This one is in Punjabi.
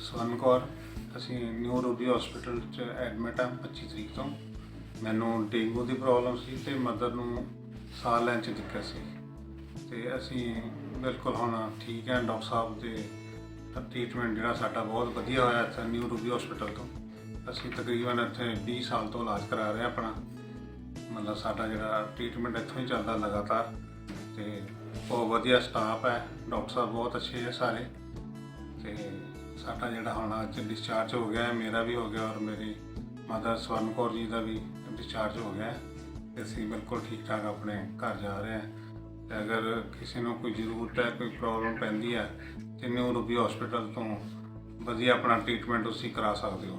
ਸਵਰਨ ਕੌਰ। ਅਸੀਂ ਨਿਊ ਰੂਬੀ ਹਸਪੀਟਲ 'ਚ ਐਡਮਿਟ ਹਾਂ 25 ਤਰੀਕ ਤੋਂ। ਮੈਨੂੰ ਡੇਂਗੂ ਦੀ ਪ੍ਰੋਬਲਮ ਸੀ ਤੇ ਮਦਰ ਨੂੰ ਸਾਹ ਲੈਣ 'ਚ ਦਿੱਕਤ ਸੀ ਤੇ ਅਸੀਂ ਬਿਲਕੁਲ ਹੁਣ ਠੀਕ ਹਾਂ। ਡਾਕਟਰ ਸਾਹਿਬ ਦੇ ਟ੍ਰੀਟਮੈਂਟ ਜਿਹੜਾ ਸਾਡਾ ਬਹੁਤ ਵਧੀਆ ਹੋਇਆ ਇੱਥੇ ਨਿਊ ਰੂਬੀ ਹਸਪੀਟਲ ਤੋਂ। ਅਸੀਂ ਤਕਰੀਬਨ ਇੱਥੇ 20 ਸਾਲ ਤੋਂ ਇਲਾਜ ਕਰਾ ਰਹੇ ਆਪਣਾ, ਮਤਲਬ ਸਾਡਾ ਜਿਹੜਾ ਟ੍ਰੀਟਮੈਂਟ ਇੱਥੋਂ ਹੀ ਚੱਲਦਾ ਲਗਾਤਾਰ ਤੇ ਬਹੁਤ ਵਧੀਆ ਸਟਾਫ ਹੈ। ਡਾਕਟਰ ਸਾਹਿਬ ਬਹੁਤ ਅੱਛੇ ਹੈ ਸਾਰੇ ਤੇ ਸਾਡਾ ਜਿਹੜਾ ਹੁਣ ਅੱਜ ਡਿਸਚਾਰਜ ਹੋ ਗਿਆ, ਮੇਰਾ ਵੀ ਹੋ ਗਿਆ ਔਰ ਮੇਰੀ ਮਦਰ ਸਵਰਨ ਕੌਰ ਜੀ ਦਾ ਵੀ ਡਿਸਚਾਰਜ ਹੋ ਗਿਆ ਤੇ ਅਸੀਂ ਬਿਲਕੁਲ ਠੀਕ ਠਾਕ ਆਪਣੇ ਘਰ ਜਾ ਰਹੇ ਹਾਂ। ਤੇ ਅਗਰ ਕਿਸੇ ਨੂੰ ਕੋਈ ਜ਼ਰੂਰਤ ਹੈ, ਕੋਈ ਪ੍ਰੋਬਲਮ ਪੈਂਦੀ ਹੈ ਤੇ ਨਿਊ ਰੂਬੀ ਹਸਪੀਟਲ ਤੋਂ ਵਧੀਆ ਆਪਣਾ ਟ੍ਰੀਟਮੈਂਟ ਤੁਸੀਂ ਕਰਾ ਸਕਦੇ ਹੋ।